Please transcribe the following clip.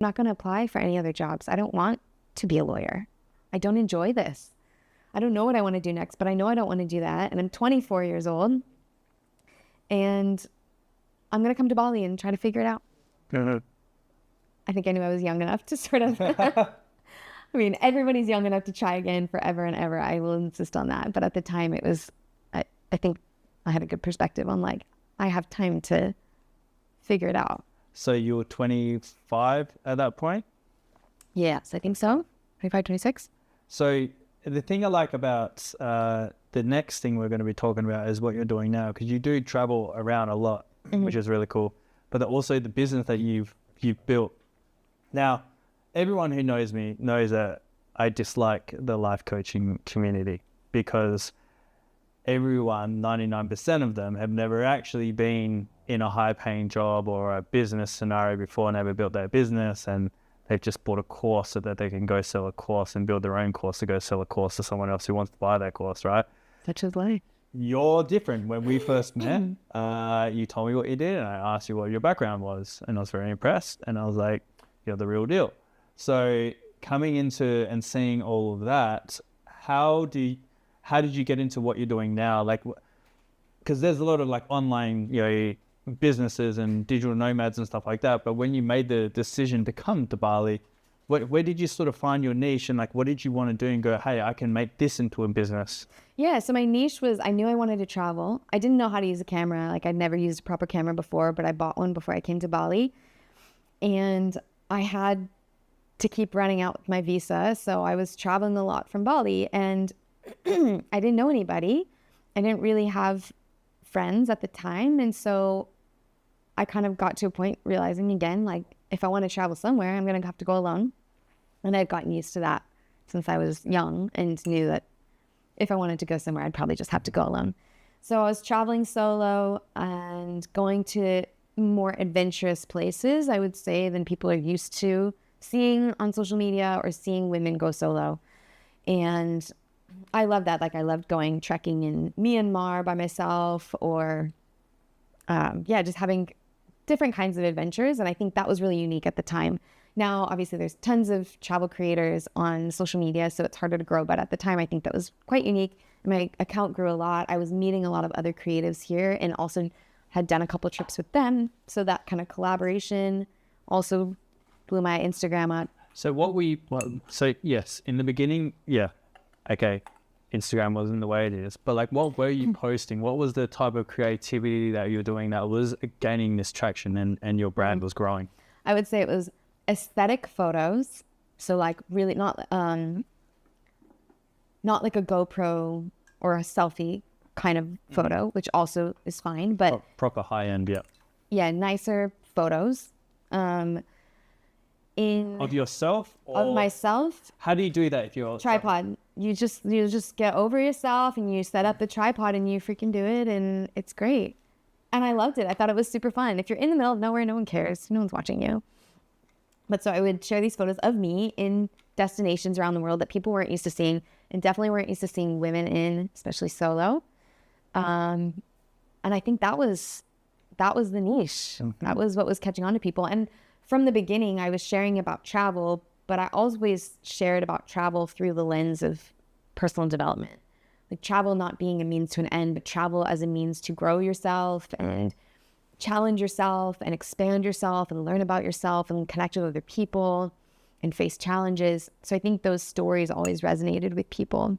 not going to apply for any other jobs. I don't want to be a lawyer. I don't enjoy this. I don't know what I want to do next, but I know I don't want to do that. And I'm 24 years old and I'm going to come to Bali and try to figure it out. I think I knew I was young enough to sort of, I mean, everybody's young enough to try again forever and ever. I will insist on that. But at the time it was, I think I had a good perspective on like, I have time to figure it out. So you were 25 at that point? Yes, I think so. 25, 26. So the thing I like about the next thing we're going to be talking about is what you're doing now, because you do travel around a lot, which is really cool. But also the business that you've built. Now, everyone who knows me knows that I dislike the life coaching community because everyone, 99% of them, have never actually been in a high-paying job or a business scenario before, never built their business, and they've just bought a course so that they can go sell a course and build their own course to go sell a course to someone else who wants to buy that course, right? Such is life. You're different. When we first met, you told me what you did and I asked you what your background was and I was very impressed and I was like, you're the real deal. So coming into and seeing all of that, how did you get into what you're doing now? Like, because there's a lot of like online, businesses and digital nomads and stuff like that. But when you made the decision to come to Bali, where did you sort of find your niche and like, what did you want to do and go, hey, I can make this into a business? Yeah. So my niche was, I knew I wanted to travel. I didn't know how to use a camera. Like I'd never used a proper camera before, but I bought one before I came to Bali and I had to keep running out with my visa. So I was traveling a lot from Bali and I didn't know anybody. I didn't really have friends at the time. And so I kind of got to a point realizing again, like if I want to travel somewhere, I'm going to have to go alone. And I'd gotten used to that since I was young and knew that if I wanted to go somewhere, I'd probably just have to go alone. So I was traveling solo and going to more adventurous places, I would say, than people are used to seeing on social media or seeing women go solo. And I love that. Like I loved going trekking in Myanmar by myself or just having different kinds of adventures. And I think that was really unique at the time. Now, obviously, there's tons of travel creators on social media, so it's harder to grow. But at the time, I think that was quite unique. My account grew a lot. I was meeting a lot of other creatives here and also had done a couple trips with them. So that kind of collaboration also blew my Instagram up. So yes, in the beginning, okay, Instagram wasn't the way it is, but like what were you posting? What was the type of creativity that you were doing that was gaining this traction and your brand was growing? I would say it was aesthetic photos. So like really not like a GoPro or a selfie kind of photo, which also is fine, but proper high end, yeah, nicer photos. Of yourself? Of myself. How do you do that if you're tripod? You just get over yourself and you set up the tripod and you freaking do it and it's great. And I loved it. I thought it was super fun. If you're in the middle of nowhere, no one cares. No one's watching you. But so I would share these photos of me in destinations around the world that people weren't used to seeing and definitely weren't used to seeing women in, especially solo. And I think that was the niche. That was what was catching on to people. And from the beginning, I was sharing about travel, but I always shared about travel through the lens of personal development. Like travel not being a means to an end, but travel as a means to grow yourself and challenge yourself and expand yourself and learn about yourself and connect with other people and face challenges. So I think those stories always resonated with people.